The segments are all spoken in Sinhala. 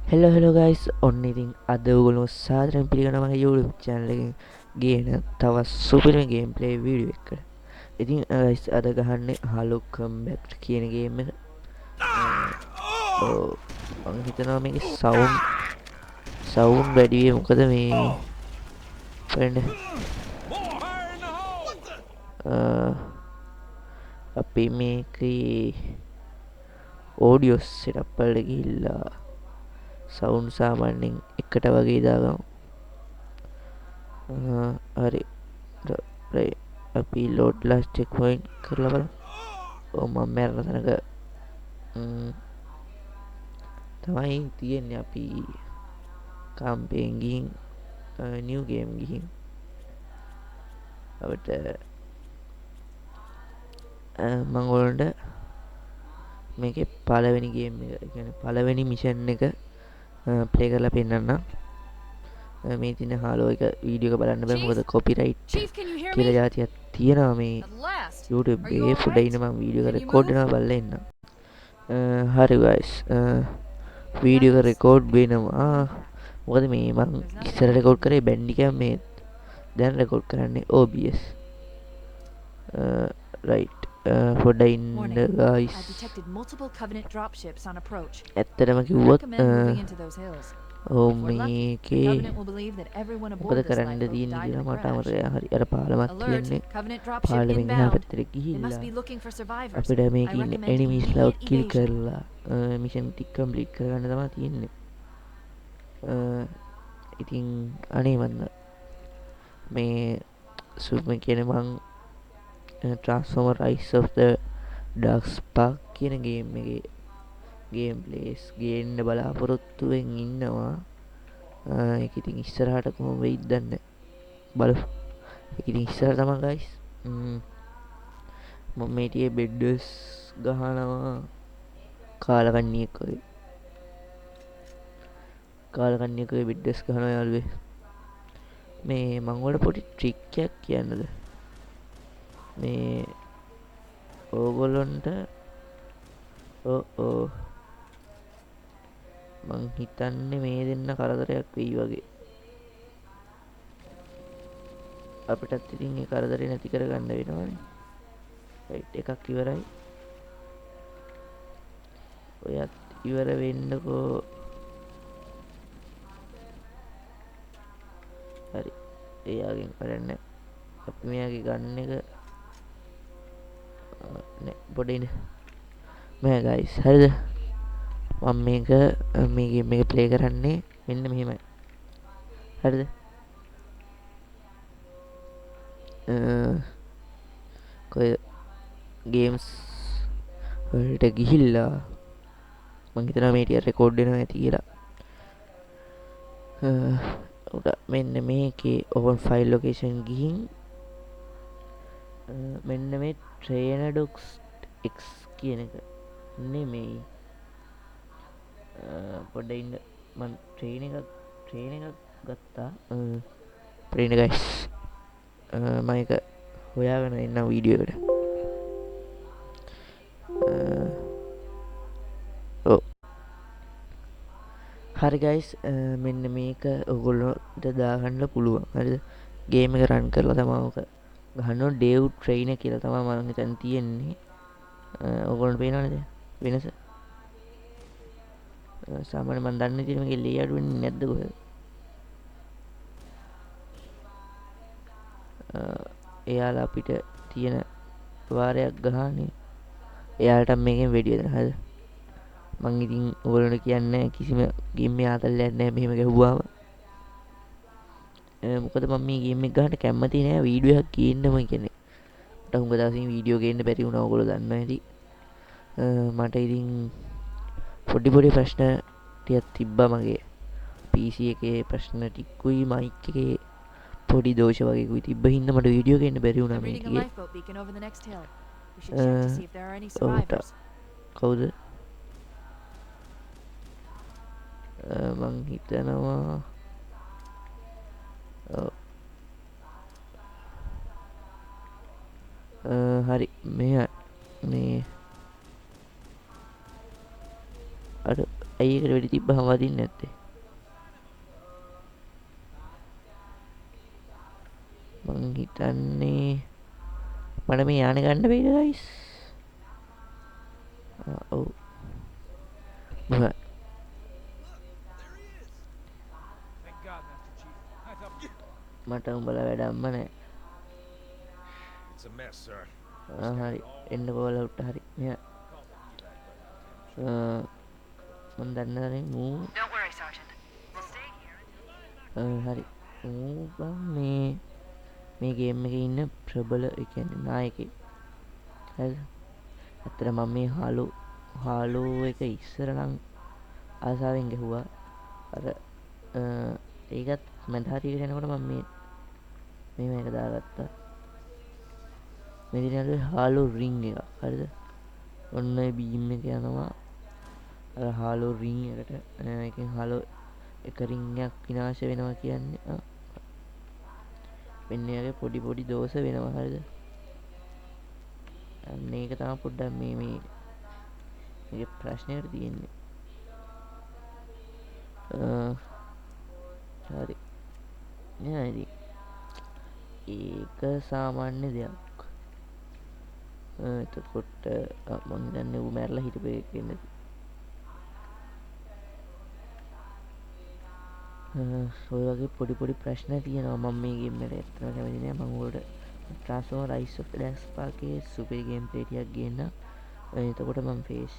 හෙල්ලෝ ගයිස් ඔන්න ඉතින් අද ඔයගොල්ලෝ සාදරයෙන් පිළිගන්නවා මගේ YouTube channel එකෙන් ගේන තවත් සුපිරිම ගේම් ප්ලේ වීඩියෝ එකකට. ඉතින් ගයිස් අද ගහන්නේ Halo Combat කියන ගේම් එක. ඔව් මම හිතනවා මේකේ සවුන්ඩ් වැඩි වෙයි මොකද මේ ෆ්‍රෙන්ඩ් අපි මේකේ ඔඩියෝ සෙටප් වලට ගිහිල්ලා සවුන්ඩ් සාමාන්‍යයෙන් එකට වගේ දාගමු. හරි අපි ලෝඩ් ලාස්ට් චෙක් පොයින්ට් කරලා බලමු. ඔව් මම මැරෙන තැනක තමයි තියෙන්නේ. අපි කැම්පේන් ගිහින් නිව් ගේම් ගිහින් අපිට මම ඔයාලට මේකේ පළවෙනි ගේම් එක කියන්නේ පළවෙනි මිෂන් එක ප්ලේ කරලා පෙන්නන්නම්. මේ තියෙන හාලෝ එක වීඩියෝ එක බලන්න බෑ මොකද කොපිරයිට් කියලා જાතියක් තියෙනවා මේ YouTube එකේ. පොඩ්ඩක් ඉන්න මම වීඩියෝ එක රෙකෝඩ් කරනවා බලලා එන්නම්. හරි guys වීඩියෝ එක රෙකෝඩ් වෙනවා. මොකද මේ මම ඉස්සර රෙකෝඩ් කරේ බැන්ඩිකම් මේ දැන් රෙකෝඩ් කරන්නේ OBS. right පොඩ්ඩක් ඉන්න guys. ඇත්තටම කිව්වොත් ඔව් මේකේ මොකද කරන්න තියෙන්නේ කියලා මට අමතකයි. හරි අර පාලමක් තියෙන්නේ. පාලමෙන් එහා පැත්තට ගිහිල්ලා අපිට මේකේ ඉන්න එනිමීස්ලා කිල් කරලා මිෂන් ටික කම්ප්ලීට් කරගන්න තමයි තියෙන්නේ. ඉතින් අනේ මන්ද මේ සුප් කියන්නේ මං Transformer Rise of the Dark Spark කියන ගේම් එකේ ගේම් ප්ලේස් ගේන්න බලාපොරොත්තුවෙන් ඉන්නවා. ඒක ඉතින් ඉස්සරහට කොහොම වෙයිද දන්නේ බලමු. ඒක ඉතින් ඉස්සරහ තමයි guys. මම මේ ටිකේ බෙඩ්ස් ගහනවා කාලකන්ණියෙක් වගේ. කාලකන්ණියෙක් වගේ බෙඩ්ස් ගහනවා යාළුවේ. මේ මම වල පොඩි ට්‍රික් එකක් කියන්නද මේ ඕගොල්ලොන්ට මං හිතන්නේ මේ දෙන්න කරදරයක් වෙයි වගේ. අපිටත් ඉතින් ඒ කරදරේ නැති කරගන්න වෙනවනේ. රයිට් එකක් ඉවරයි. ඔයත් ඉවර වෙන්නකෝ. හරි එයාගෙන් කරන්න අපි මෙයාගේ ගන්න එක නෑ පොඩ ඉන්න මේ guys හරිද. මම මේක මේ ගේම් එක ප්ලේ කරන්නේ මෙන්න මෙහෙමයි. හරිද කොයි ගේම්ස් වලට ගිහිල්ලා මං හිතනවා මේ ටික රෙකෝඩ් වෙනවා ඇති කියලා. උඩ මෙන්න මේකේ ඕපන් ෆයිල් ලොකේෂන් ගිහින් මෙන්න මේ trainer.x කියන එක නෙමෙයි. පොඩ්ඩක් ඉන්න මම ට්‍රේන් එකක් ගත්තා. ට්‍රේන් guys මම එක හොයාගෙන එන්නම් වීඩියෝ එකට. ඔව් හරි guys මෙන්න මේක ඔයගොල්ලෝට දාගන්න පුළුවන්. හරිද ගේම් එක රන් කරලා තමයි ඔක ගහනවා. ඩේව් ට්‍රේනර් කියලා තමයි මම හිතන් තියෙන්නේ. ඔයගොල්ලන්ට පේනවද වෙනස? සාමාන්‍ය මම දන්නේ තියෙන මේකේ ලේඅවුට් වෙන්නේ නැද්ද කොහෙද? එයාලා අපිට තියෙන වාරයක් ගහන්නේ එයාලට මේකෙන් වෙඩි වෙනවා. හරිද මං ඉතින් ඔයගොල්ලන්ට කියන්නේ කිසිම ගේම් එක ආතල්ලයක් නැහැ මෙහෙම ගැහුවාම. මොකද මම මේ ගේම් එක ගහන්න කැමති නෑ වීඩියෝ එකක් ගේන්නම කියන්නේ. මට හුඟ දවසින් වීඩියෝ ගේන්න බැරි වුණා ඔයගොල්ලෝ දන්නවා ඇති. මට ඉතින් පොඩි ප්‍රශ්න ටිකක් තිබ්බා මගේ PC එකේ ප්‍රශ්න ටිකුයි මයික් එකේ පොඩි දෝෂ වගේකුයි තිබ්බ හින්දා මට වීඩියෝ ගේන්න බැරි වුණා මේකේ. කවුද? මං හිතනවා හරි මේ අර ඇයි එකට වෙඩි තිබ්බහම වදින්නේ නැත්තේ. මං හිතන්නේ මට මේ යානේ ගන්න බැයිද ගයිස්? ඔව්. බෑ. මට උඹලා වැඩක්ම නැහැ. හරි එන්න කොහොල උට හරි මෙයා මන් දන්නනේ මූ හරි මූ බං මේ ගේම් එකේ ඉන්න ප්‍රබල ඒ කියන්නේ නායකයෙක්. හරිද? ඇත්තට මම මේ හාලෝ එක ඉස්සර නම් ආසාවෙන් ගැහුවා. අර ඒකත් මැද හරියට යනකොට මම මේ මේක දාගත්තා. මේ දිනවල හාලෝ රින් එක. හරිද? ඔන්න ඒ බීම් එක යනවා. අර හාලෝ රින් එකට එකෙන් හාලෝ එක රින් එකක් විනාශ වෙනවා කියන්නේ මෙන්න වගේ පොඩි පොඩි දෝෂ වෙනවා. හරිද? අන්න ඒක තමයි පොඩ්ඩක් මේකේ ප්‍රශ්නයකට තියෙන්නේ. හරි නෑ ඉතින් ඒක සාමාන්‍ය දෙයක්. එතකොට මං හිතන්නේ ඌ මැරලා හිටපු එකක් වෙන්න ඇති. ඔය වගේ පොඩි පොඩි ප්‍රශ්න තියෙනවා. මම මේ ගේම් එකට ඇත්තටම කැමති නෑ. මම උඩ Transformers Rise of the Darkspark එකේ සුපර් ගේම් ප්ලේ ටිකක් ගේන්න. එතකොට මම ෆේස්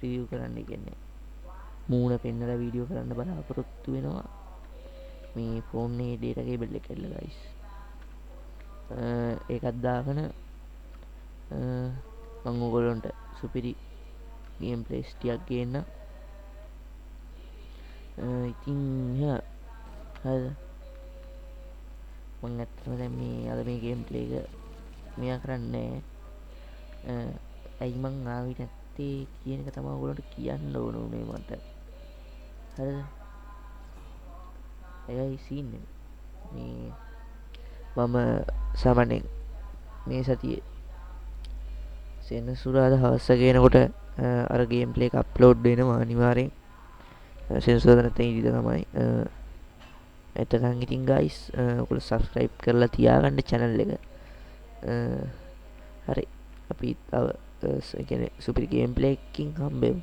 රිවිව් කරන්න කියන්නේ මූණ පෙන්නලා වීඩියෝ කරන්න බලාපොරොත්තු වෙනවා. මේ ෆෝන් එකේ data cable එක කැඩලා guys. ඒකත් දාගෙන මම ඔයගොල්ලන්ට සුපිරි ගේම් ප්ලේස් ටිකක් ගේන්න. ඉතින් හරිද? මම ඇත්තටම දැන් අද මේ ගේම් ප්ලේ එක මෙයා කරන්නේ ඇයි මං ආවේ නැත්තේ කියන එක තමයි ඔයගොල්ලන්ට කියන්න ඕන උනේ මට. හරිද? ඒයි සීන් එක මේ මම සාමාන්‍යයෙන් මේ සතියේ සෙනසුරාදා හවස ගේනකොට අර ගේම් ප්ලේ එක අප්ලෝඩ් වෙනවා අනිවාර්යෙන්. සෙනසුරාදා නැත්නම් ඉරිදා තමයි. එතකන් ඉතින් ගයිස් ඔයගොල්ලෝ සබ්ස්ක්‍රයිබ් කරලා තියාගන්න channel එක. හරි අපි තව ඒ කියන්නේ සුපිරි ගේම් ප්ලේ එකකින් හම්බෙමු.